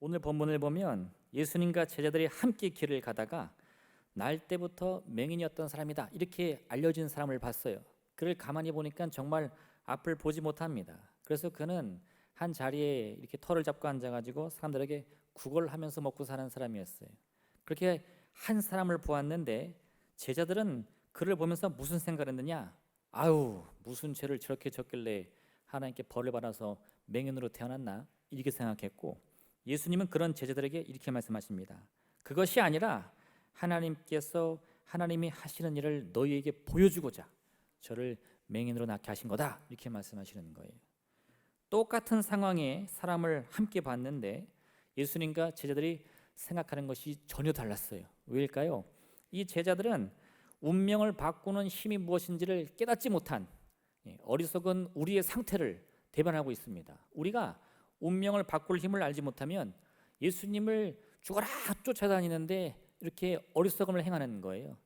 오늘 본문을 보면 예수님과 제자들이 함께 길을 가다가 날 때부터 맹인이었던 사람이다 이렇게 알려진 사람을 봤어요. 그를 가만히 보니까 정말 앞을 보지 못합니다. 그래서 그는 한 자리에 이렇게 털을 잡고 앉아가지고 사람들에게 구걸하면서 먹고 사는 사람이었어요. 그렇게 한 사람을 보았는데 제자들은 그를 보면서 무슨 생각을 했느냐? 아유, 무슨 죄를 저렇게 졌길래 하나님께 벌을 받아서 맹인으로 태어났나? 이렇게 생각했고, 예수님은 그런 제자들에게 이렇게 말씀하십니다. 그것이 아니라 하나님이 하시는 일을 너희에게 보여주고자 저를 맹인으로 낳게 하신 거다, 이렇게 말씀하시는 거예요. 똑같은 상황에 사람을 함께 봤는데 예수님과 제자들이 생각하는 것이 전혀 달랐어요. 왜일까요? 이 제자들은 운명을 바꾸는 힘이 무엇인지를 깨닫지 못한 어리석은 우리의 상태를 대변하고 있습니다. 우리가 운명을 바꿀 힘을 알지 못하면 예수님을 죽어라 쫓아다니는데 이렇게 어리석음을 행하는 거예요.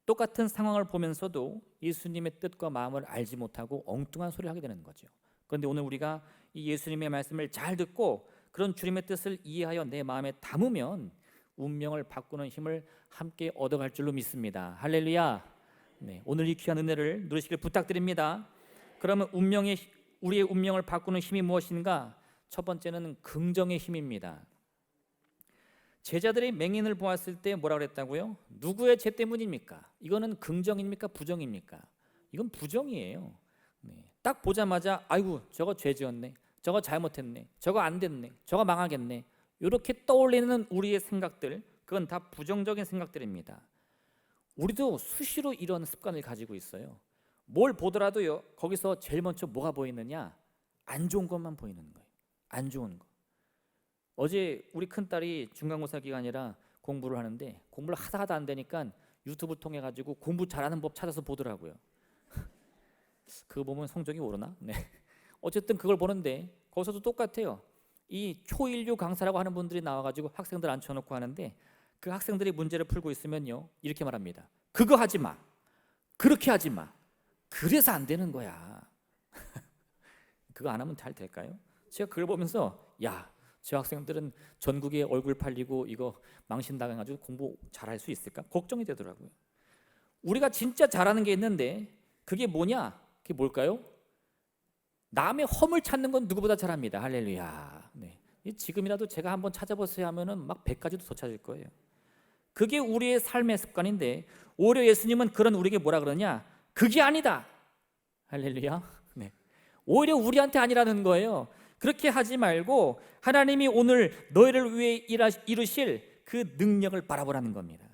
똑같은 상황을 보면서도 예수님의 뜻과 마음을 알지 못하고 엉뚱한 소리를 하게 되는 거죠. 그런데 오늘 우리가 이 예수님의 말씀을 잘 듣고 그런 주님의 뜻을 이해하여 내 마음에 담으면 운명을 바꾸는 힘을 함께 얻어갈 줄로 믿습니다. 할렐루야. 네, 오늘 이 귀한 은혜를 누리시길 부탁드립니다. 그러면 우리의 운명을 바꾸는 힘이 무엇인가? 첫 번째는 긍정의 힘입니다. 제자들이 맹인을 보았을 때 뭐라 그랬다고요? 누구의 죄 때문입니까? 이거는 긍정입니까? 부정입니까? 이건 부정이에요. 네, 딱 보자마자 아이고 저거 죄 지었네, 저거 잘못했네, 저거 안 됐네, 저거 망하겠네, 이렇게 떠올리는 우리의 생각들, 그건 다 부정적인 생각들입니다. 우리도 수시로 이런 습관을 가지고 있어요. 뭘 보더라도요, 거기서 제일 먼저 뭐가 보이느냐? 안 좋은 것만 보이는 거예요. 안 좋은 거. 어제 우리 큰딸이 중간고사 기간이라 공부를 하는데 공부를 하다 안 되니까 유튜브 통해 가지고 공부 잘하는 법 찾아서 보더라고요. 그거 보면 성적이 오르나? 네. 어쨌든 그걸 보는데 거기서도 똑같아요. 이 초일류 강사라고 하는 분들이 나와가지고 학생들 앉혀놓고 하는데 그 학생들이 문제를 풀고 있으면요, 이렇게 말합니다. 그거 하지 마, 그렇게 하지 마, 그래서 안 되는 거야. 그거 안 하면 잘 될까요? 제가 그걸 보면서 저 학생들은 전국에 얼굴 팔리고 이거 망신당해가지고 공부 잘할 수 있을까? 걱정이 되더라고요. 우리가 진짜 잘하는 게 있는데 그게 뭐냐? 그게 뭘까요? 남의 험을 찾는 건 누구보다 잘합니다. 할렐루야. 네. 지금이라도 제가 한번 찾아보세요 하면은 막 100가지도 더 찾을 거예요. 그게 우리의 삶의 습관인데 오히려 예수님은 그런 우리에게 뭐라 그러냐? 그게 아니다. 할렐루야. 네. 오히려 우리한테 아니라는 거예요. 그렇게 하지 말고 하나님이 오늘 너희를 위해 이루실 그 능력을 바라보라는 겁니다.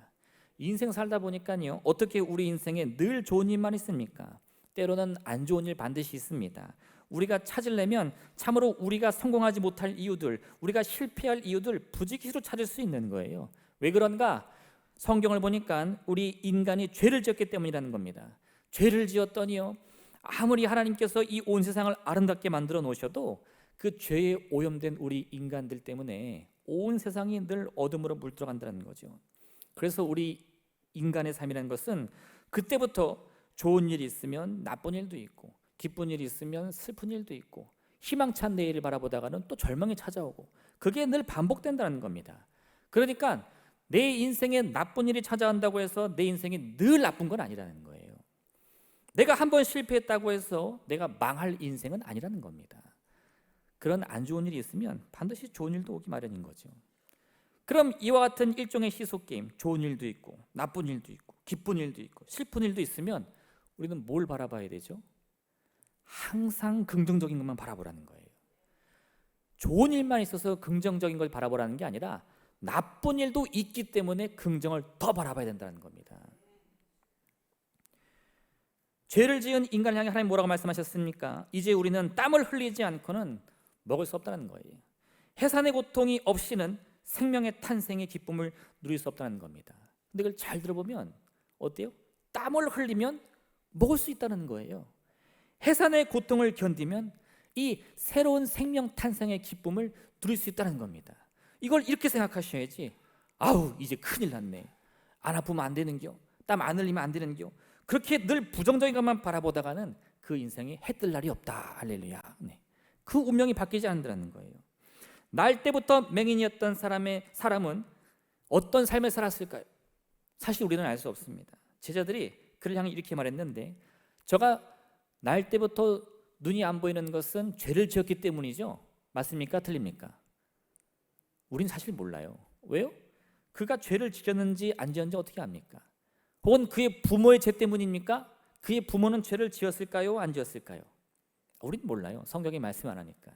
인생 살다 보니까요, 어떻게 우리 인생에 늘 좋은 일만 있습니까? 때로는 안 좋은 일 반드시 있습니다. 우리가 찾으려면 참으로 우리가 성공하지 못할 이유들, 우리가 실패할 이유들 부지기수로 찾을 수 있는 거예요. 왜 그런가? 성경을 보니까 우리 인간이 죄를 지었기 때문이라는 겁니다. 죄를 지었더니요, 아무리 하나님께서 이 온 세상을 아름답게 만들어 놓으셔도 그 죄에 오염된 우리 인간들 때문에 온 세상이 늘 어둠으로 물들어간다는 거죠. 그래서 우리 인간의 삶이라는 것은 그때부터 좋은 일이 있으면 나쁜 일도 있고, 기쁜 일이 있으면 슬픈 일도 있고, 희망찬 내일을 바라보다가는 또 절망이 찾아오고, 그게 늘 반복된다는 겁니다. 그러니까 내 인생에 나쁜 일이 찾아온다고 해서 내 인생이 늘 나쁜 건 아니라는 거예요. 내가 한번 실패했다고 해서 내가 망할 인생은 아니라는 겁니다. 그런 안 좋은 일이 있으면 반드시 좋은 일도 오기 마련인 거죠. 그럼 이와 같은 일종의 시소게임, 좋은 일도 있고 나쁜 일도 있고 기쁜 일도 있고 슬픈 일도 있으면 우리는 뭘 바라봐야 되죠? 항상 긍정적인 것만 바라보라는 거예요. 좋은 일만 있어서 긍정적인 걸 바라보라는 게 아니라 나쁜 일도 있기 때문에 긍정을 더 바라봐야 된다는 겁니다. 죄를 지은 인간을 향해 하나님 뭐라고 말씀하셨습니까? 이제 우리는 땀을 흘리지 않고는 먹을 수 없다는 거예요. 해산의 고통이 없이는 생명의 탄생의 기쁨을 누릴 수 없다는 겁니다. 근데 그걸 잘 들어보면 어때요? 땀을 흘리면 먹을 수 있다는 거예요. 해산의 고통을 견디면 이 새로운 생명 탄생의 기쁨을 누릴 수 있다는 겁니다. 이걸 이렇게 생각하셔야지, 아우 이제 큰일 났네, 안 아프면 안 되는겨, 땀 안 흘리면 안 되는겨, 그렇게 늘 부정적인 것만 바라보다가는 그 인생에 해 뜰 날이 없다. 할렐루야. 네. 그 운명이 바뀌지 않는다는 거예요. 날 때부터 맹인이었던 사람은 어떤 삶을 살았을까요? 사실 우리는 알 수 없습니다. 제자들이 그를 향해 이렇게 말했는데, 저가 날 때부터 눈이 안 보이는 것은 죄를 지었기 때문이죠. 맞습니까? 틀립니까? 우린 사실 몰라요. 왜요? 그가 죄를 지었는지 안 지었는지 어떻게 압니까? 혹은 그의 부모의 죄 때문입니까? 그의 부모는 죄를 지었을까요? 안 지었을까요? 우린 몰라요. 성경에 말씀 안 하니까.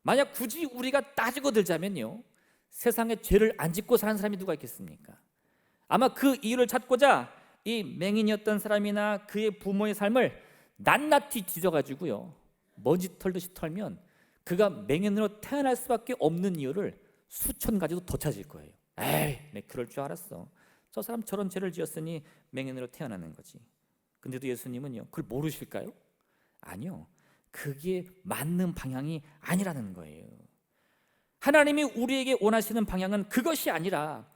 만약 굳이 우리가 따지고 들자면요, 세상에 죄를 안 짓고 사는 사람이 누가 있겠습니까? 아마 그 이유를 찾고자 이 맹인이었던 사람이나 그의 부모의 삶을 낱낱이 뒤져가지고요, 먼지 털듯이 털면 그가 맹인으로 태어날 수밖에 없는 이유를 수천 가지도 더 찾을 거예요. 에이, 내 그럴 줄 알았어. 저 사람 저런 죄를 지었으니 맹인으로 태어나는 거지. 근데도 예수님은요, 그걸 모르실까요? 아니요, 그게 맞는 방향이 아니라는 거예요. 하나님이 우리에게 원하시는 방향은 그것이 아니라,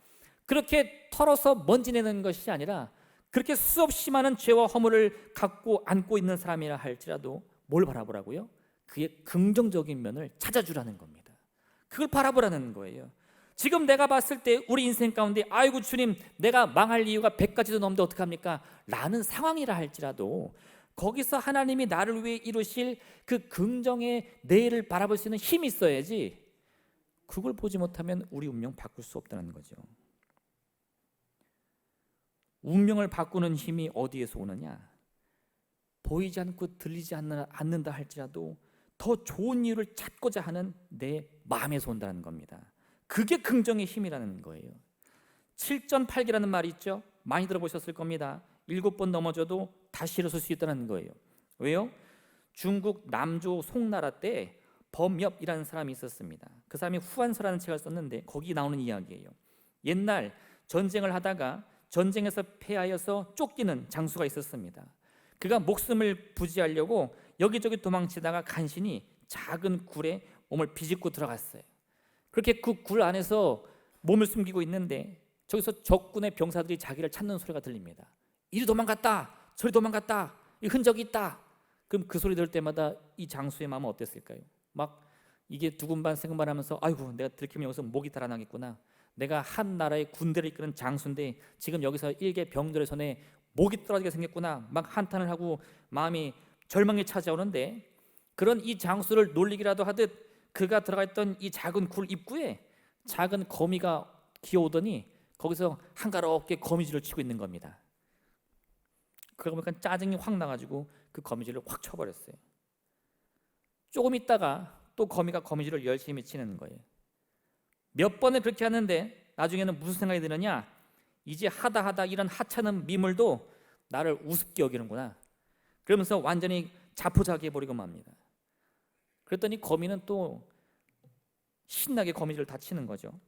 그렇게 털어서 먼지 내는 것이 아니라, 그렇게 수없이 많은 죄와 허물을 갖고 안고 있는 사람이라 할지라도 뭘 바라보라고요? 그의 긍정적인 면을 찾아주라는 겁니다. 그걸 바라보라는 거예요. 지금 내가 봤을 때 우리 인생 가운데 아이고 주님, 내가 망할 이유가 100가지도 넘는데 어떡합니까? 라는 상황이라 할지라도 거기서 하나님이 나를 위해 이루실 그 긍정의 내일을 바라볼 수 있는 힘이 있어야지, 그걸 보지 못하면 우리 운명 바꿀 수 없다는 거죠. 운명을 바꾸는 힘이 어디에서 오느냐? 보이지 않고 들리지 않는다 할지라도 더 좋은 이유를 찾고자 하는 내 마음에서 온다는 겁니다. 그게 긍정의 힘이라는 거예요. 7전8기라는 말이 있죠. 많이 들어보셨을 겁니다. 7번 넘어져도 다시 일어설 수 있다는 거예요. 왜요? 중국 남조 송나라 때 범엽이라는 사람이 있었습니다. 그 사람이 후한서라는 책을 썼는데 거기 나오는 이야기예요. 옛날 전쟁을 하다가 전쟁에서 패하여서 쫓기는 장수가 있었습니다. 그가 목숨을 부지하려고 여기저기 도망치다가 간신히 작은 굴에 몸을 비집고 들어갔어요. 그렇게 그 굴 안에서 몸을 숨기고 있는데 저기서 적군의 병사들이 자기를 찾는 소리가 들립니다. 이리 도망갔다, 저리 도망갔다, 이 흔적이 있다. 그럼 그 소리 들을 때마다 이 장수의 마음은 어땠을까요? 막 이게 두근반 생각만 하면서, 아이고 내가 들키면 여기서 목이 달아나겠구나. 내가 한 나라의 군대를 이끄는 장수인데 지금 여기서 일개 병들의 손에 목이 떨어지게 생겼구나. 막 한탄을 하고 마음이 절망이 찾아오는데, 그런 이 장수를 놀리기라도 하듯 그가 들어가 있던 이 작은 굴 입구에 작은 거미가 기어오더니 거기서 한가롭게 거미줄을 치고 있는 겁니다. 그러고 보니까 짜증이 확 나가지고 그 거미줄을 확 쳐버렸어요. 조금 있다가 또 거미가 거미줄을 열심히 치는 거예요. 몇 번을 그렇게 하는데 나중에는 무슨 생각이 드느냐? 이제 하다 이런 하찮은 미물도 나를 우습게 여기는구나. 그러면서 완전히 자포자기해버리고 맙니다. 그랬더니 거미는 또 신나게 거미줄을 다 치는 거죠.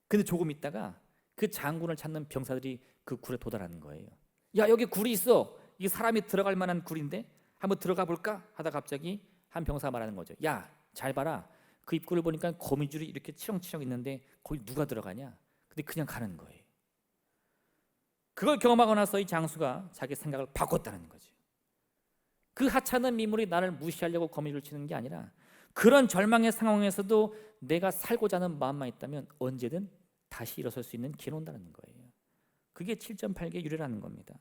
근데 조금 있다가 그 장군을 찾는 병사들이 그 굴에 도달하는 거예요. 야, 여기 굴이 있어. 이게 사람이 들어갈 만한 굴인데 한번 들어가 볼까? 하다 갑자기 한 병사가 말하는 거죠. 야, 잘 봐라. 그 입구를 보니까 거미줄이 이렇게 치렁치렁 있는데 거기 누가 들어가냐? 근데 그냥 가는 거예요. 그걸 경험하고 나서 이 장수가 자기 생각을 바꿨다는 거죠. 그 하찮은 미물이 나를 무시하려고 거미줄을 치는 게 아니라, 그런 절망의 상황에서도 내가 살고자 하는 마음만 있다면 언제든 다시 일어설 수 있는 기회는 온다는 거예요. 그게 7.8개 유래라는 겁니다.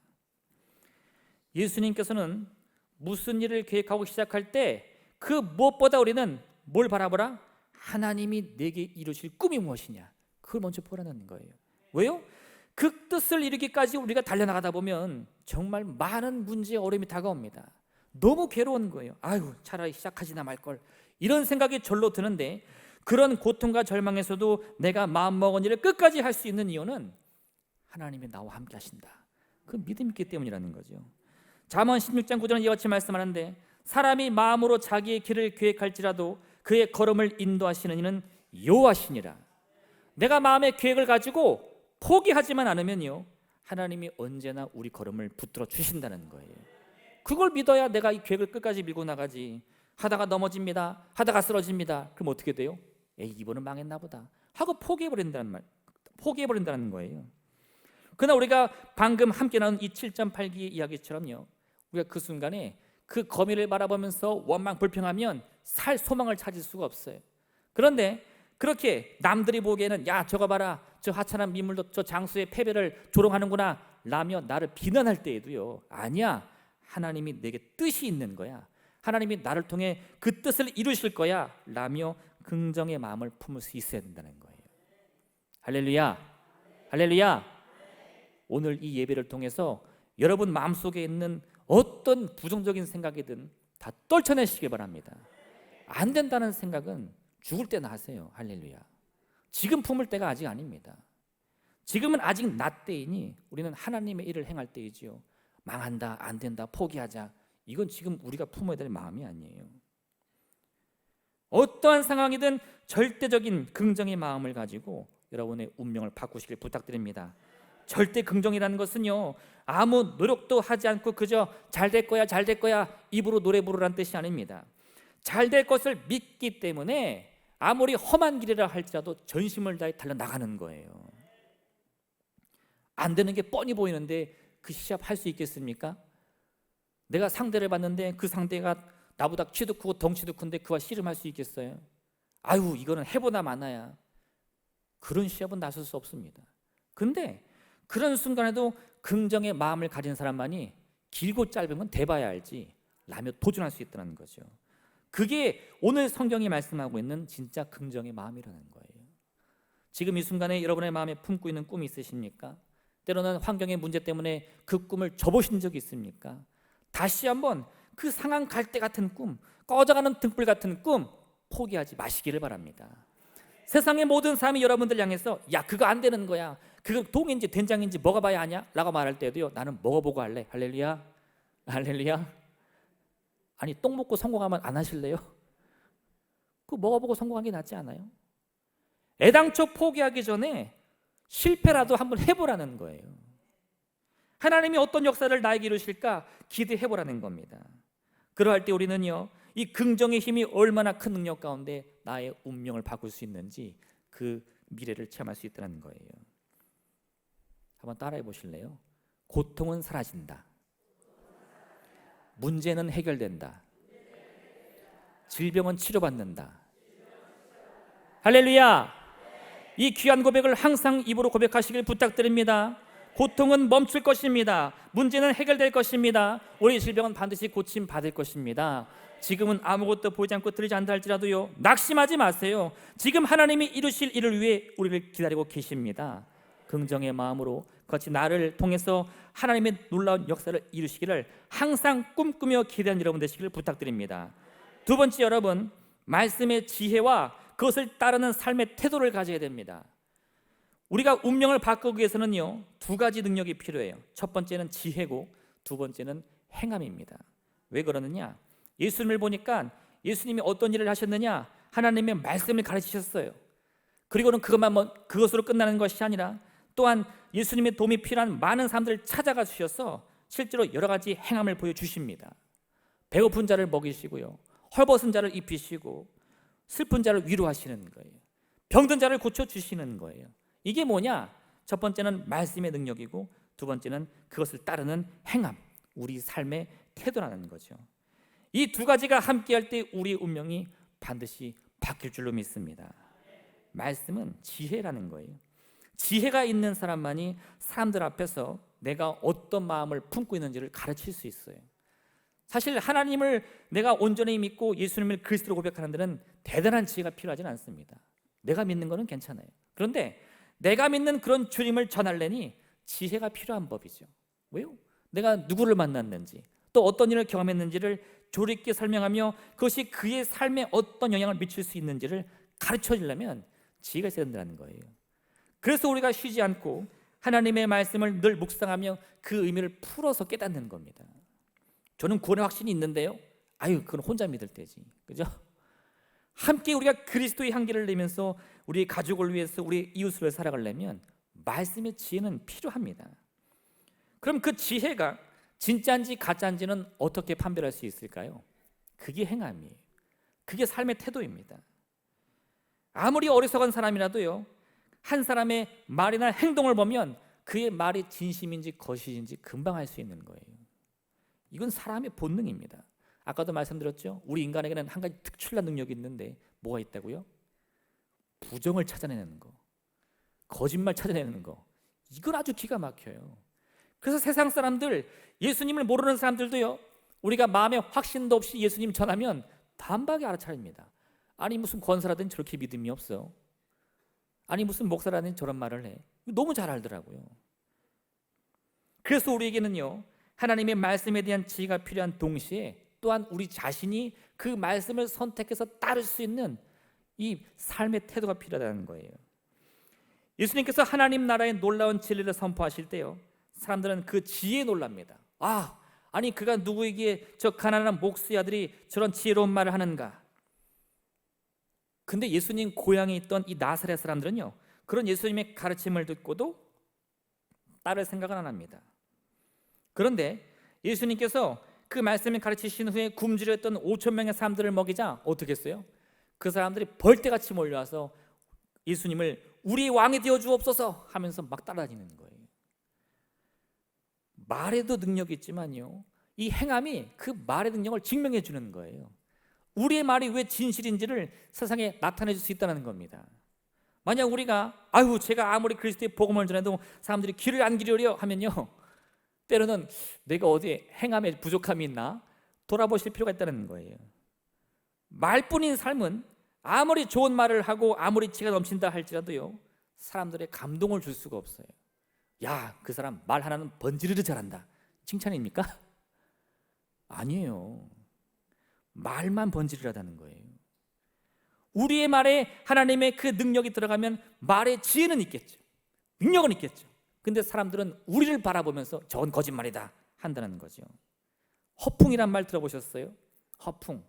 예수님께서는 무슨 일을 계획하고 시작할 때 그 무엇보다 우리는 뭘 바라보라? 하나님이 내게 이루실 꿈이 무엇이냐? 그걸 먼저 보라는 거예요. 왜요? 그 뜻을 이루기까지 우리가 달려나가다 보면 정말 많은 문제, 어려움이 다가옵니다. 너무 괴로운 거예요. 아유, 차라리 시작하지나 말걸, 이런 생각이 절로 드는데, 그런 고통과 절망에서도 내가 마음먹은 일을 끝까지 할 수 있는 이유는 하나님이 나와 함께 하신다, 그 믿음이 있기 때문이라는 거죠. 잠언 16장 9절은 이와 같이 말씀하는데, 사람이 마음으로 자기의 길을 계획할지라도 그의 걸음을 인도하시는 이는 여호와시니라. 내가 마음의 계획을 가지고 포기하지만 않으면요, 하나님이 언제나 우리 걸음을 붙들어 주신다는 거예요. 그걸 믿어야 내가 이 계획을 끝까지 밀고 나가지. 하다가 넘어집니다, 하다가 쓰러집니다. 그럼 어떻게 돼요? 에이, 이번은 망했나 보다 하고 포기해버린다는 거예요. 그러나 우리가 방금 함께 나눈 이 7.8기의 이야기처럼요, 우리가 그 순간에 그 거미를 바라보면서 원망 불평하면 살 소망을 찾을 수가 없어요. 그런데 그렇게 남들이 보기에는 야 저거 봐라, 저 하찮은 민물도 저 장수의 패배를 조롱하는구나 라며 나를 비난할 때에도요, 아니야, 하나님이 내게 뜻이 있는 거야, 하나님이 나를 통해 그 뜻을 이루실 거야 라며 긍정의 마음을 품을 수 있어야 된다는 거예요. 할렐루야, 할렐루야. 오늘 이 예배를 통해서 여러분 마음속에 있는 어떤 부정적인 생각이든 다 떨쳐내시기 바랍니다. 안 된다는 생각은 죽을 때나 하세요. 할렐루야. 지금 품을 때가 아직 아닙니다. 지금은 아직 낮 때이니 우리는 하나님의 일을 행할 때이지요. 망한다, 안 된다, 포기하자, 이건 지금 우리가 품어야 될 마음이 아니에요. 어떠한 상황이든 절대적인 긍정의 마음을 가지고 여러분의 운명을 바꾸시길 부탁드립니다. 절대 긍정이라는 것은요, 아무 노력도 하지 않고 그저 잘 될 거야, 잘 될 거야 입으로 노래 부르라는 뜻이 아닙니다. 잘 될 것을 믿기 때문에 아무리 험한 길이라 할지라도 전심을 다해 달려나가는 거예요. 안 되는 게 뻔히 보이는데 그 시합 할 수 있겠습니까? 내가 상대를 봤는데 그 상대가 나보다 키도 크고 덩치도 큰데 그와 씨름할 수 있겠어요? 아유, 이거는 해보나 마나야. 그런 시합은 나설 수 없습니다. 근데 그런 순간에도 긍정의 마음을 가진 사람만이 길고 짧은 건 대봐야 알지 라며 도전할 수 있다는 거죠. 그게 오늘 성경이 말씀하고 있는 진짜 긍정의 마음이라는 거예요. 지금 이 순간에 여러분의 마음에 품고 있는 꿈이 있으십니까? 때로는 환경의 문제 때문에 그 꿈을 접으신 적이 있습니까? 다시 한번 그 상한 갈대 같은 꿈, 꺼져가는 등불 같은 꿈 포기하지 마시기를 바랍니다. 세상의 모든 사람이 여러분들 향해서 야 그거 안 되는 거야, 그거 동인지 된장인지 먹어봐야 하냐? 라고 말할 때도요, 나는 먹어보고 할래. 할렐루야, 할렐루야. 아니 똥 먹고 성공하면 안 하실래요? 그거 먹어보고 성공한 게 낫지 않아요? 애당초 포기하기 전에 실패라도 한번 해보라는 거예요. 하나님이 어떤 역사를 나에게 이루실까 기대해보라는 겁니다. 그러할 때 우리는요, 이 긍정의 힘이 얼마나 큰 능력 가운데 나의 운명을 바꿀 수 있는지 그 미래를 체험할 수 있다는 거예요. 한번 따라해 보실래요? 고통은 사라진다. 문제는 해결된다. 질병은 치료받는다. 할렐루야! 이 귀한 고백을 항상 입으로 고백하시길 부탁드립니다. 고통은 멈출 것입니다. 문제는 해결될 것입니다. 우리 질병은 반드시 고침 받을 것입니다. 지금은 아무것도 보이지 않고 들리지 않다 할지라도요, 낙심하지 마세요. 지금 하나님이 이루실 일을 위해 우리를 기다리고 계십니다. 긍정의 마음으로 같이 나를 통해서 하나님의 놀라운 역사를 이루시기를 항상 꿈꾸며 기대하는 여러분 되시기를 부탁드립니다. 두 번째, 여러분 말씀의 지혜와 그것을 따르는 삶의 태도를 가져야 됩니다. 우리가 운명을 바꾸기 위해서는요, 두 가지 능력이 필요해요. 첫 번째는 지혜고 두 번째는 행함입니다. 왜 그러느냐? 예수님을 보니까 예수님이 어떤 일을 하셨느냐? 하나님의 말씀을 가르치셨어요. 그리고는 그것으로 끝나는 것이 아니라 또한 예수님의 도움이 필요한 많은 사람들을 찾아가 주셔서 실제로 여러 가지 행함을 보여주십니다. 배고픈 자를 먹이시고요, 헐벗은 자를 입히시고 슬픈 자를 위로하시는 거예요. 병든 자를 고쳐주시는 거예요. 이게 뭐냐? 첫 번째는 말씀의 능력이고 두 번째는 그것을 따르는 행함, 우리 삶의 태도라는 거죠. 이 두 가지가 함께할 때 우리의 운명이 반드시 바뀔 줄로 믿습니다. 말씀은 지혜라는 거예요. 지혜가 있는 사람만이 사람들 앞에서 내가 어떤 마음을 품고 있는지를 가르칠 수 있어요. 사실 하나님을 내가 온전히 믿고 예수님을 그리스도로 고백하는 데는 대단한 지혜가 필요하진 않습니다. 내가 믿는 거는 괜찮아요. 그런데 내가 믿는 그런 주님을 전하려니 지혜가 필요한 법이죠. 왜요? 내가 누구를 만났는지 또 어떤 일을 경험했는지를 조리 있게 설명하며 그것이 그의 삶에 어떤 영향을 미칠 수 있는지를 가르쳐 주려면 지혜가 있어야 된다는 거예요. 그래서 우리가 쉬지 않고 하나님의 말씀을 늘 묵상하며 그 의미를 풀어서 깨닫는 겁니다. 저는 구원의 확신이 있는데요, 아유 그건 혼자 믿을 때지, 그죠? 함께 우리가 그리스도의 향기를 내면서 우리 가족을 위해서 우리 이웃을 살아가려면 말씀의 지혜는 필요합니다. 그럼 그 지혜가 진짜인지 가짜인지는 어떻게 판별할 수 있을까요? 그게 행함이에요. 그게 삶의 태도입니다. 아무리 어리석은 사람이라도요, 한 사람의 말이나 행동을 보면 그의 말이 진심인지 거짓인지 금방 알 수 있는 거예요. 이건 사람의 본능입니다. 아까도 말씀드렸죠? 우리 인간에게는 한 가지 특출난 능력이 있는데 뭐가 있다고요? 부정을 찾아내는 거, 거짓말 찾아내는 거, 이건 아주 기가 막혀요. 그래서 세상 사람들, 예수님을 모르는 사람들도요, 우리가 마음에 확신도 없이 예수님 전하면 단박에 알아차립니다. 아니 무슨 권사라든 저렇게 믿음이 없어, 아니 무슨 목사라든 저런 말을 해, 너무 잘 알더라고요. 그래서 우리에게는요, 하나님의 말씀에 대한 지혜가 필요한 동시에 또한 우리 자신이 그 말씀을 선택해서 따를 수 있는 이 삶의 태도가 필요하다는 거예요. 예수님께서 하나님 나라의 놀라운 진리를 선포하실 때요, 사람들은 그 지혜에 놀랍니다. 아니 그가 누구에게 저 가난한 목수의 아들이 저런 지혜로운 말을 하는가. 근데 예수님 고향에 있던 이 나사렛 사람들은요, 그런 예수님의 가르침을 듣고도 따를 생각은 안 합니다. 그런데 예수님께서 그 말씀을 가르치신 후에 굶주려 했던 5천 명의 사람들을 먹이자 어떻게 했어요? 그 사람들이 벌떼같이 몰려와서 예수님을 우리 왕이 되어 주옵소서 하면서 막 따라다니는 거예요. 말에도 능력이 있지만요, 이 행함이 그 말의 능력을 증명해 주는 거예요. 우리의 말이 왜 진실인지를 세상에 나타내 줄 수 있다는 겁니다. 만약 우리가 제가 아무리 그리스도의 복음을 전해도 사람들이 귀를 안 기울여 하면요, 때로는 내가 어디에 행함에 부족함이 있나 돌아보실 필요가 있다는 거예요. 말뿐인 삶은 아무리 좋은 말을 하고 아무리 지혜가 넘친다 할지라도요, 사람들의 감동을 줄 수가 없어요. 야, 그 사람 말 하나는 번지르르 잘한다, 칭찬입니까? 아니에요. 말만 번지르르하다는 거예요. 우리의 말에 하나님의 그 능력이 들어가면 말에 지혜는 있겠죠, 능력은 있겠죠. 근데 사람들은 우리를 바라보면서 저건 거짓말이다 한다는 거죠. 허풍이란 말 들어보셨어요? 허풍,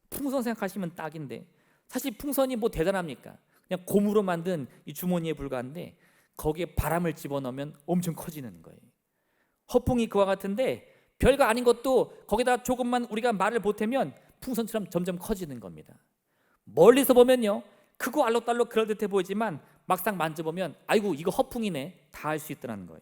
풍선 생각하시면 딱인데 사실 풍선이 뭐 대단합니까? 그냥 고무로 만든 이 주머니에 불과한데 거기에 바람을 집어넣으면 엄청 커지는 거예요. 허풍이 그와 같은데 별거 아닌 것도 거기다 조금만 우리가 말을 보태면 풍선처럼 점점 커지는 겁니다. 멀리서 보면요, 크고 알록달록 그럴듯해 보이지만 막상 만져보면 아이고 이거 허풍이네 다 알 수 있다는 거예요.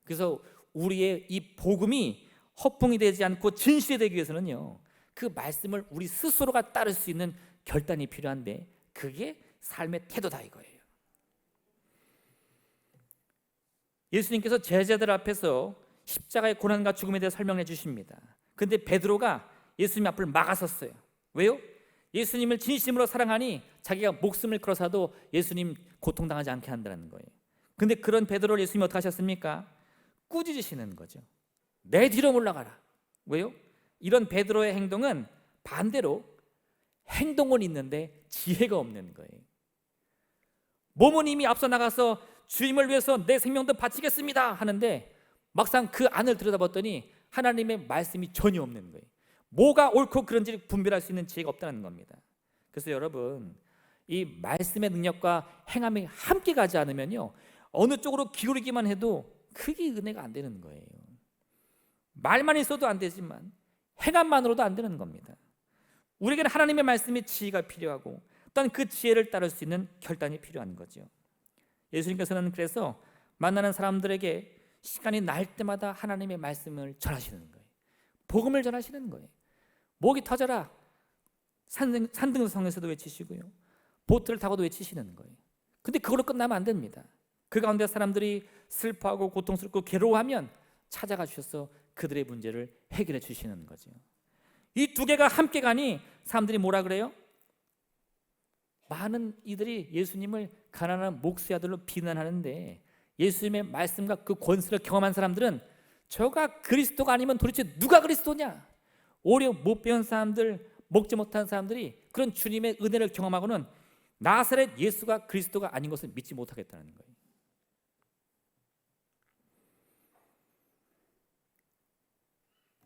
그래서 우리의 이 복음이 허풍이 되지 않고 진실이 되기 위해서는요, 그 말씀을 우리 스스로가 따를 수 있는 결단이 필요한데 그게 삶의 태도다 이거예요. 예수님께서 제자들 앞에서 십자가의 고난과 죽음에 대해 설명해 주십니다. 근데 베드로가 예수님 앞을 막았었어요. 왜요? 예수님을 진심으로 사랑하니 자기가 목숨을 걸어서도 예수님 고통당하지 않게 한다는 거예요. 근데 그런 베드로를 예수님이 어떻게 하셨습니까? 꾸짖으시는 거죠. 내 뒤로 물러가라. 왜요? 이런 베드로의 행동은 반대로 행동은 있는데 지혜가 없는 거예요. 몸은 이미 앞서 나가서 주님을 위해서 내 생명도 바치겠습니다 하는데 막상 그 안을 들여다봤더니 하나님의 말씀이 전혀 없는 거예요. 뭐가 옳고 그른지 분별할 수 있는 지혜가 없다는 겁니다. 그래서 여러분, 이 말씀의 능력과 행함이 함께 가지 않으면요, 어느 쪽으로 기울이기만 해도 크게 은혜가 안 되는 거예요. 말만 있어도 안 되지만 행함만으로도 안 되는 겁니다. 우리에게는 하나님의 말씀의 지혜가 필요하고 또한 그 지혜를 따를 수 있는 결단이 필요한 거죠. 예수님께서는 그래서 만나는 사람들에게 시간이 날 때마다 하나님의 말씀을 전하시는 거예요. 복음을 전하시는 거예요. 목이 터져라 산등성에서도 외치시고요, 보트를 타고도 외치시는 거예요. 근데 그걸로 끝나면 안 됩니다. 그 가운데 사람들이 슬퍼하고 고통스럽고 괴로워하면 찾아가 주셔서 그들의 문제를 해결해 주시는 거죠. 이 두 개가 함께 가니 사람들이 뭐라 그래요? 많은 이들이 예수님을 가난한 목수의 아들로 비난하는데 예수님의 말씀과 그 권세를 경험한 사람들은 저가 그리스도가 아니면 도대체 누가 그리스도냐? 오히려 못 배운 사람들, 먹지 못한 사람들이 그런 주님의 은혜를 경험하고는 나사렛 예수가 그리스도가 아닌 것을 믿지 못하겠다는 거예요.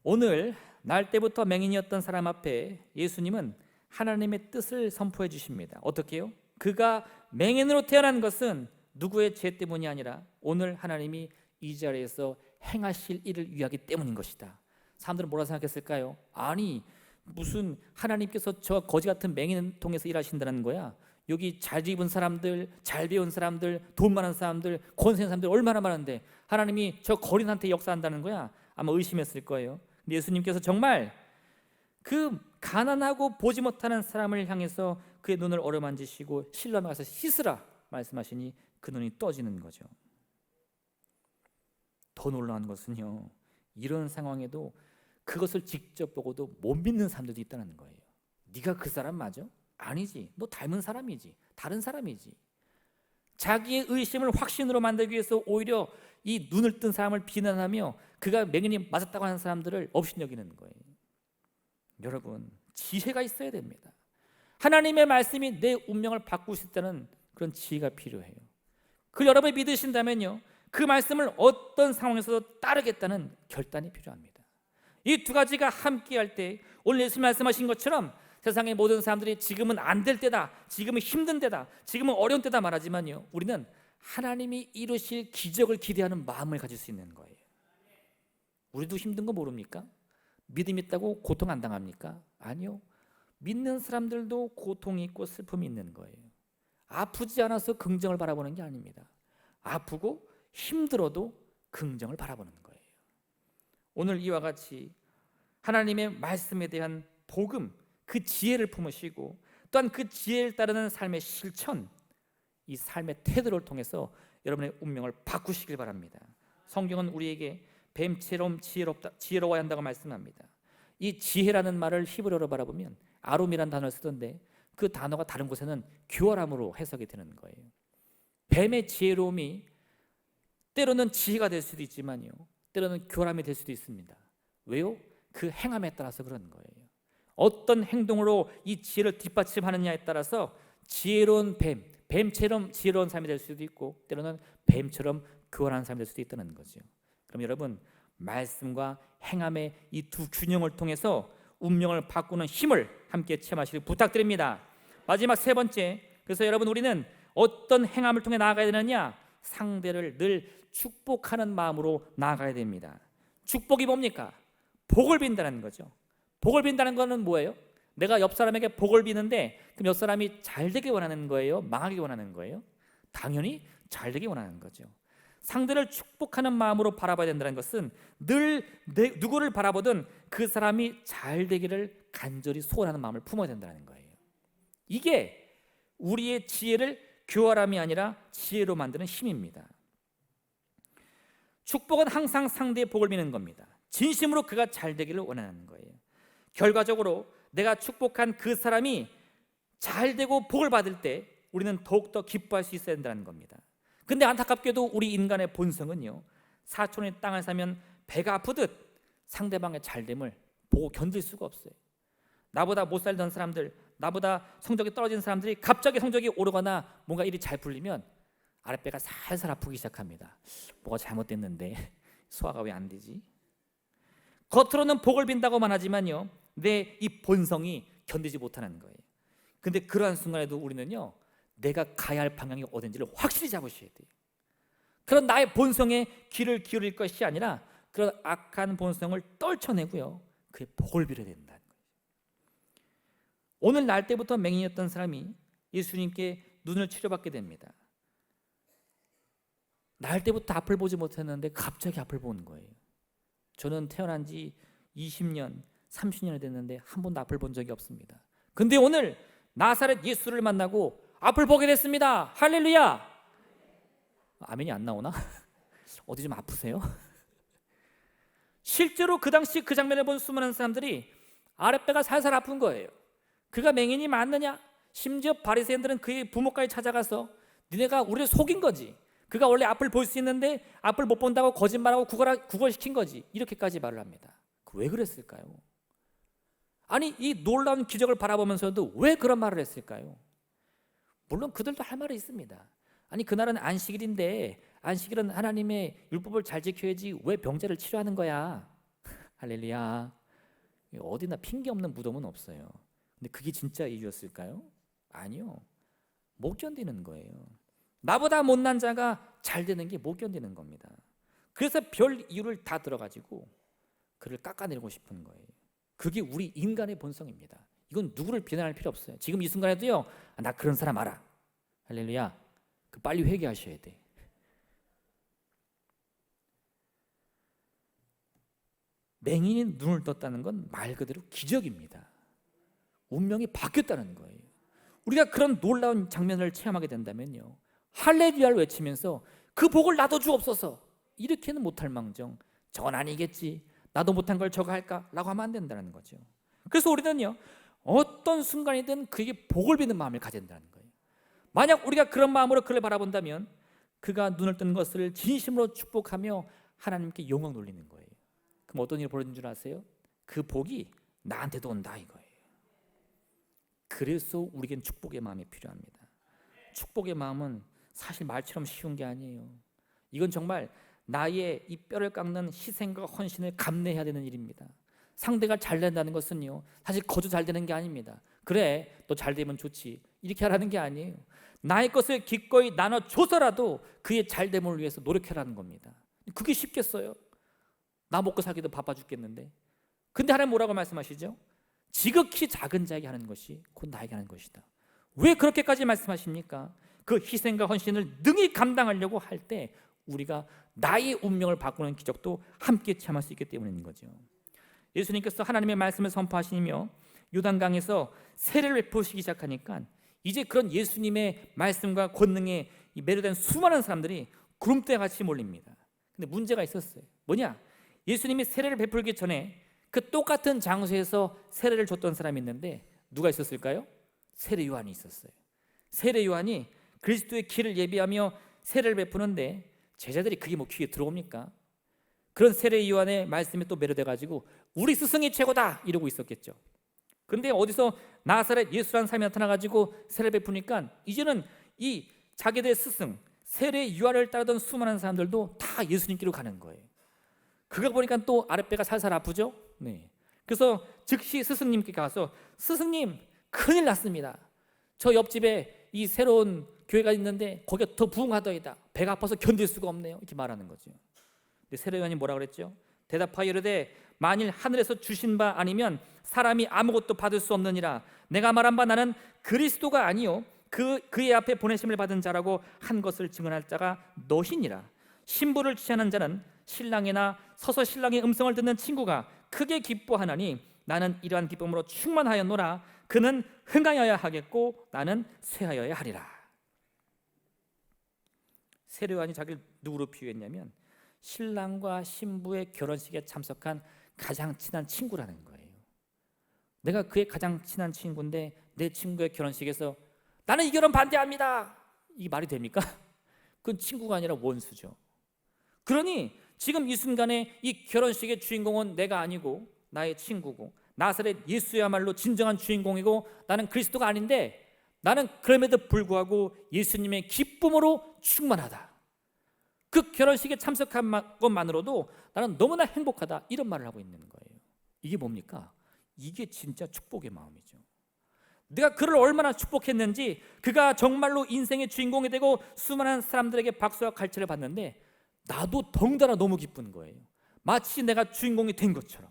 오늘 날 때부터 맹인이었던 사람 앞에 예수님은 하나님의 뜻을 선포해 주십니다. 어떻게 해요? 그가 맹인으로 태어난 것은 누구의 죄 때문이 아니라 오늘 하나님이 이 자리에서 행하실 일을 위하기 때문인 것이다. 사람들은 뭐라 생각했을까요? 아니 무슨 하나님께서 저 거지 같은 맹인을 통해서 일하신다는 거야? 여기 잘 입은 사람들, 잘 배운 사람들, 돈 많은 사람들, 권세 있는 사람들 얼마나 많은데 하나님이 저 거린한테 역사한다는 거야? 아마 의심했을 거예요. 근데 예수님께서 정말 그 가난하고 보지 못하는 사람을 향해서 그의 눈을 어루만지시고 실로암에 가서 씻으라 말씀하시니 그 눈이 떠지는 거죠. 더 놀라운 것은요, 이런 상황에도 그것을 직접 보고도 못 믿는 사람들도 있다는 거예요. 네가 그 사람 맞아? 아니지. 너 닮은 사람이지. 다른 사람이지. 자기의 의심을 확신으로 만들기 위해서 오히려 이 눈을 뜬 사람을 비난하며 그가 맹인이 맞았다고 하는 사람들을 업신여기는 거예요. 여러분, 지혜가 있어야 됩니다. 하나님의 말씀이 내 운명을 바꿀 수 있다는 그런 지혜가 필요해요. 그 여러분이 믿으신다면요, 그 말씀을 어떤 상황에서도 따르겠다는 결단이 필요합니다. 이 두 가지가 함께할 때 오늘 예수님 말씀하신 것처럼 세상의 모든 사람들이 지금은 안 될 때다, 지금은 힘든 때다, 지금은 어려운 때다 말하지만요, 우리는 하나님이 이루실 기적을 기대하는 마음을 가질 수 있는 거예요. 우리도 힘든 거 모릅니까? 믿음 있다고 고통 안 당합니까? 아니요. 믿는 사람들도 고통이 있고 슬픔이 있는 거예요. 아프지 않아서 긍정을 바라보는 게 아닙니다. 아프고 힘들어도 긍정을 바라보는 거예요. 오늘 이와 같이 하나님의 말씀에 대한 복음, 그 지혜를 품으시고 또한 그 지혜를 따르는 삶의 실천, 이 삶의 태도를 통해서 여러분의 운명을 바꾸시길 바랍니다. 성경은 우리에게 뱀처럼 지혜로워야 한다고 말씀합니다. 이 지혜라는 말을 히브리어로 바라보면 아롬이라는 단어를 쓰던데 그 단어가 다른 곳에는 교활함으로 해석이 되는 거예요. 뱀의 지혜로움이 때로는 지혜가 될 수도 있지만요, 때로는 교활함이 될 수도 있습니다. 왜요? 그 행함에 따라서 그런 거예요. 어떤 행동으로 이 지혜를 뒷받침하느냐에 따라서 지혜로운 뱀처럼 지혜로운 삶이 될 수도 있고 때로는 뱀처럼 교활한 삶이 될 수도 있다는 거죠. 그럼 여러분, 말씀과 행함의 이 두 균형을 통해서 운명을 바꾸는 힘을 함께 체험하시길 부탁드립니다. 마지막 세 번째, 그래서 여러분, 우리는 어떤 행함을 통해 나아가야 되느냐? 상대를 늘 축복하는 마음으로 나아가야 됩니다. 축복이 뭡니까? 복을 빈다는 거죠. 복을 빈다는 거는 뭐예요? 내가 옆 사람에게 복을 비는데 그럼 옆 사람이 잘 되길 원하는 거예요? 망하길 원하는 거예요? 당연히 잘 되길 원하는 거죠. 상대를 축복하는 마음으로 바라봐야 된다는 것은 늘 누구를 바라보든 그 사람이 잘 되기를 간절히 소원하는 마음을 품어야 된다는 거예요. 이게 우리의 지혜를 교활함이 아니라 지혜로 만드는 힘입니다. 축복은 항상 상대의 복을 비는 겁니다. 진심으로 그가 잘 되기를 원하는 거예요. 결과적으로 내가 축복한 그 사람이 잘 되고 복을 받을 때 우리는 더욱더 기뻐할 수 있어야 된다는 겁니다. 근데 안타깝게도 우리 인간의 본성은요, 사촌의 땅을 사면 배가 아프듯 상대방의 잘됨을 보고 견딜 수가 없어요. 나보다 못 살던 사람들, 나보다 성적이 떨어진 사람들이 갑자기 성적이 오르거나 뭔가 일이 잘 풀리면 아랫배가 살살 아프기 시작합니다. 뭐가 잘못됐는데 소화가 왜 안 되지? 겉으로는 복을 빈다고만 하지만요, 내 이 본성이 견디지 못하는 거예요. 근데 그러한 순간에도 우리는요, 내가 가야 할 방향이 어딘지를 확실히 잡으셔야 돼요. 그런 나의 본성에 귀를 기울일 것이 아니라 그런 악한 본성을 떨쳐내고요, 그의 복을 빌어야 된다는 거예요. 오늘 날 때부터 맹인이었던 사람이 예수님께 눈을 치료받게 됩니다. 날 때부터 앞을 보지 못했는데 갑자기 앞을 보는 거예요. 저는 태어난 지 20년, 30년이 됐는데 한 번도 앞을 본 적이 없습니다. 근데 오늘 나사렛 예수를 만나고 앞을 보게 됐습니다. 할렐루야. 아멘이 안 나오나? 어디 좀 아프세요? 실제로 그 당시 그 장면을 본 수많은 사람들이 아랫배가 살살 아픈 거예요. 그가 맹인이 맞느냐? 심지어 바리새인들은 그의 부모까지 찾아가서 니네가 우리를 속인 거지, 그가 원래 앞을 볼 수 있는데 앞을 못 본다고 거짓말하고 구걸시킨 거지, 이렇게까지 말을 합니다. 왜 그랬을까요? 아니, 이 놀라운 기적을 바라보면서도 왜 그런 말을 했을까요? 물론 그들도 할 말이 있습니다. 아니, 그날은 안식일인데 안식일은 하나님의 율법을 잘 지켜야지 왜 병자를 치료하는 거야? 할렐루야. 어디나 핑계 없는 무덤은 없어요. 근데 그게 진짜 이유였을까요? 아니요. 못 견디는 거예요. 나보다 못난 자가 잘 되는 게 못 견디는 겁니다. 그래서 별 이유를 다 들어가지고 그를 깎아내리고 싶은 거예요. 그게 우리 인간의 본성입니다. 이건 누구를 비난할 필요 없어요. 지금 이 순간에도요, 나 그런 사람 알아. 할렐루야. 그 빨리 회개하셔야 돼. 맹인이 눈을 떴다는 건 말 그대로 기적입니다. 운명이 바뀌었다는 거예요. 우리가 그런 놀라운 장면을 체험하게 된다면요, 할렐루야를 외치면서 그 복을 나도 주옵소서 이렇게는 못할 망정 저건 아니겠지, 나도 못한 걸 저거 할까 라고 하면 안 된다는 거죠. 그래서 우리는요, 어떤 순간이든 그에게 복을 비는 마음을 가져야 된다는 거예요. 만약 우리가 그런 마음으로 그를 바라본다면 그가 눈을 뜬 것을 진심으로 축복하며 하나님께 영광 돌리는 거예요. 그럼 어떤 일이 벌어진 줄 아세요? 그 복이 나한테도 온다 이거예요. 그래서 우리에겐 축복의 마음이 필요합니다. 축복의 마음은 사실 말처럼 쉬운 게 아니에요. 이건 정말 나의 이 뼈를 깎는 희생과 헌신을 감내해야 되는 일입니다. 상대가 잘 된다는 것은요, 사실 거저 잘 되는 게 아닙니다. 그래, 너 잘 되면 좋지 이렇게 하라는 게 아니에요. 나의 것을 기꺼이 나눠줘서라도 그의 잘됨을 위해서 노력하라는 겁니다. 그게 쉽겠어요? 나 먹고 살기도 바빠 죽겠는데. 근데 하나님 뭐라고 말씀하시죠? 지극히 작은 자에게 하는 것이 곧 나에게 하는 것이다. 왜 그렇게까지 말씀하십니까? 그 희생과 헌신을 능히 감당하려고 할 때 우리가 나의 운명을 바꾸는 기적도 함께 체험할 수 있기 때문인 거죠. 예수님께서 하나님의 말씀을 선포하시며 요단강에서 세례를 베푸시기 시작하니까 이제 그런 예수님의 말씀과 권능에 매료된 수많은 사람들이 구름대 같이 몰립니다. 근데 문제가 있었어요. 뭐냐? 예수님이 세례를 베풀기 전에 그 똑같은 장소에서 세례를 줬던 사람이 있는데 누가 있었을까요? 세례 요한이 있었어요. 세례 요한이 그리스도의 길을 예비하며 세례를 베푸는데 제자들이 그게 뭐 귀에 들어옵니까? 그런 세례 요한의 말씀에 또 매료돼 가지고 우리 스승이 최고다 이러고 있었겠죠. 근데 어디서 나사렛 예수라는 사람이 나타나 가지고 세례를 베푸니까 이제는 이 자기들의 스승 세례 요한을 따르던 수많은 사람들도 다 예수님께로 가는 거예요. 그거 보니까 또 아랫배가 살살 아프죠. 네. 그래서 즉시 스승님께 가서 스승님 큰일 났습니다. 저 옆집에 이 새로운 교회가 있는데 거기가 더 부흥하더이다. 배가 아파서 견딜 수가 없네요. 이렇게 말하는 거죠. 근데 세례 요한이 뭐라 그랬죠? 대답하여 이르되 만일 하늘에서 주신 바 아니면 사람이 아무것도 받을 수 없느니라. 내가 말한 바 나는 그리스도가 아니요 그의 앞에 보내심을 받은 자라고 한 것을 증언할 자가 너시니라. 신부를 취하는 자는 신랑이나 서서 신랑의 음성을 듣는 친구가 크게 기뻐하나니 나는 이러한 기쁨으로 충만하였노라. 그는 흥하여야 하겠고 나는 쇠하여야 하리라. 세례 요한이 자기를 누구로 비유했냐면 신랑과 신부의 결혼식에 참석한 가장 친한 친구라는 거예요. 내가 그의 가장 친한 친구인데 내 친구의 결혼식에서 나는 이 결혼 반대합니다. 이 말이 됩니까? 그건 친구가 아니라 원수죠. 그러니 지금 이 순간에 이 결혼식의 주인공은 내가 아니고 나의 친구고 나사렛 예수야말로 진정한 주인공이고 나는 그리스도가 아닌데 나는 그럼에도 불구하고 예수님의 기쁨으로 충만하다. 그 결혼식에 참석한 것만으로도 나는 너무나 행복하다. 이런 말을 하고 있는 거예요. 이게 뭡니까? 이게 진짜 축복의 마음이죠. 내가 그를 얼마나 축복했는지 그가 정말로 인생의 주인공이 되고 수많은 사람들에게 박수와 갈채를 받는데 나도 덩달아 너무 기쁜 거예요. 마치 내가 주인공이 된 것처럼.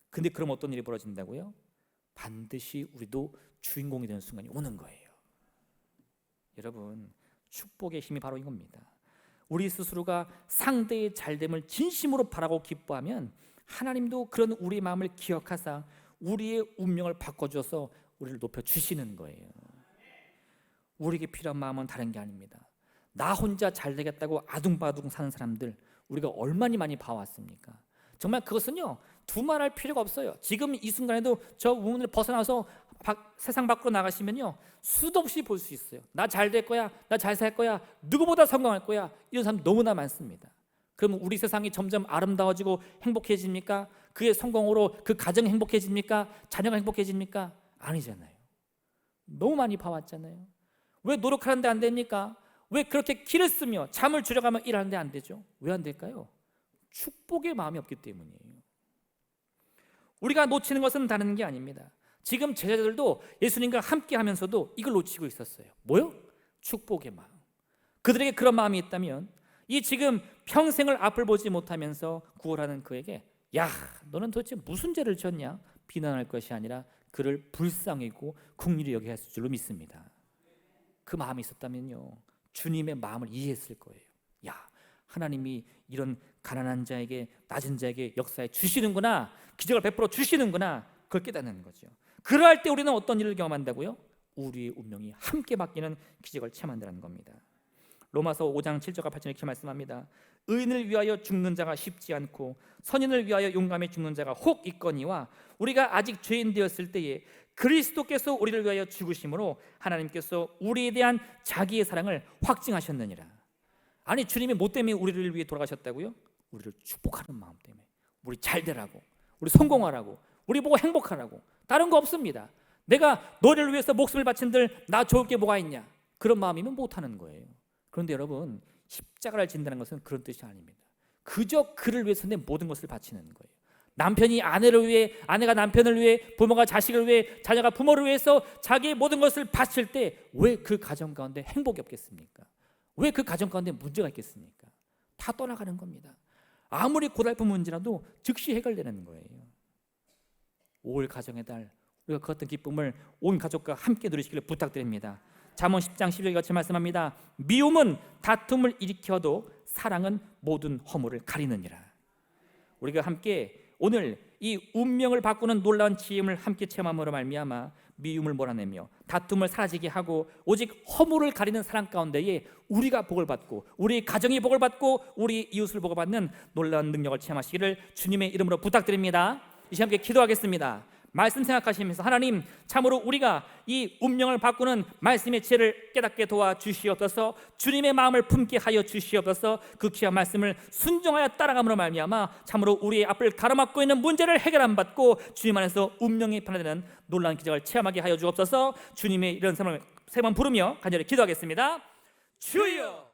근데 그럼 어떤 일이 벌어진다고요? 반드시 우리도 주인공이 되는 순간이 오는 거예요. 여러분, 축복의 힘이 바로 이겁니다. 우리 스스로가 상대의 잘됨을 진심으로 바라고 기뻐하면 하나님도 그런 우리의 마음을 기억하사 우리의 운명을 바꿔줘서 우리를 높여주시는 거예요. 우리에게 필요한 마음은 다른 게 아닙니다. 나 혼자 잘 되겠다고 아둥바둥 사는 사람들 우리가 얼마나 많이 봐왔습니까? 정말 그것은요 두말할 필요가 없어요. 지금 이 순간에도 저 문을 벗어나서 세상 밖으로 나가시면요 수도 없이 볼 수 있어요. 나 잘 될 거야, 나 잘 살 거야, 누구보다 성공할 거야, 이런 사람 너무나 많습니다. 그럼 우리 세상이 점점 아름다워지고 행복해집니까? 그의 성공으로 그 가정이 행복해집니까? 자녀가 행복해집니까? 아니잖아요. 너무 많이 봐왔잖아요. 왜 노력하는데 안 됩니까? 왜 그렇게 길을 쓰며 잠을 줄여가며 일하는데 안 되죠? 왜 안 될까요? 축복의 마음이 없기 때문이에요. 우리가 놓치는 것은 다른 게 아닙니다. 지금 제자들도 예수님과 함께 하면서도 이걸 놓치고 있었어요. 뭐요? 축복의 마음. 그들에게 그런 마음이 있다면 이 지금 평생을 앞을 보지 못하면서 구원하는 그에게 야, 너는 도대체 무슨 죄를 졌냐? 비난할 것이 아니라 그를 불쌍히고 긍휼히 여겨야 했을 줄로 믿습니다. 그 마음이 있었다면요 주님의 마음을 이해했을 거예요. 야, 하나님이 이런 가난한 자에게 낮은 자에게 역사해 주시는구나, 기적을 베풀어 주시는구나, 그걸 깨닫는 거죠. 그러할 때 우리는 어떤 일을 경험한다고요? 우리의 운명이 함께 바뀌는 기적을 체험한다는 겁니다. 로마서 5장 7절과 8절 이렇게 말씀합니다. 의인을 위하여 죽는 자가 쉽지 않고 선인을 위하여 용감히 죽는 자가 혹 있거니와 우리가 아직 죄인 되었을 때에 그리스도께서 우리를 위하여 죽으심으로 하나님께서 우리에 대한 자기의 사랑을 확증하셨느니라. 아니, 주님이 뭐 때문에 우리를 위해 돌아가셨다고요? 우리를 축복하는 마음 때문에, 우리 잘 되라고, 우리 성공하라고, 우리 보고 행복하라고. 다른 거 없습니다. 내가 너를 위해서 목숨을 바친들 나 좋을 게 뭐가 있냐, 그런 마음이면 못하는 거예요. 그런데 여러분, 십자가를 진다는 것은 그런 뜻이 아닙니다. 그저 그를 위해서 내 모든 것을 바치는 거예요. 남편이 아내를 위해, 아내가 남편을 위해, 부모가 자식을 위해, 자녀가 부모를 위해서 자기의 모든 것을 바칠 때 왜 그 가정 가운데 행복이 없겠습니까? 왜 그 가정 가운데 문제가 있겠습니까? 다 떠나가는 겁니다. 아무리 고달픈 문제라도 즉시 해결되는 거예요. 5월 가정의 달, 우리가 그 어떤 기쁨을 온 가족과 함께 누리시기를 부탁드립니다. 잠언 10장 12절 같이 말씀합니다. 미움은 다툼을 일으켜도 사랑은 모든 허물을 가리느니라. 우리가 함께 오늘 이 운명을 바꾸는 놀라운 지혜를 함께 체험함으로 말미암아 미움을 몰아내며 다툼을 사라지게 하고 오직 허물을 가리는 사랑 가운데에 우리가 복을 받고 우리 가정이 복을 받고 우리 이웃을 복을 받는 놀라운 능력을 체험하시기를 주님의 이름으로 부탁드립니다. 이 시간 함께 기도하겠습니다. 말씀 생각하시면서 하나님, 참으로 우리가 이 운명을 바꾸는 말씀의 지혜를 깨닫게 도와주시옵소서. 주님의 마음을 품게 하여 주시옵소서. 그 귀한 말씀을 순종하여 따라감으로 말미암아 참으로 우리의 앞을 가로막고 있는 문제를 해결 안 받고 주님 안에서 운명이 변화되는 놀라운 기적을 체험하게 하여 주옵소서. 주님의 이런 세 번 부르며 간절히 기도하겠습니다. 주여!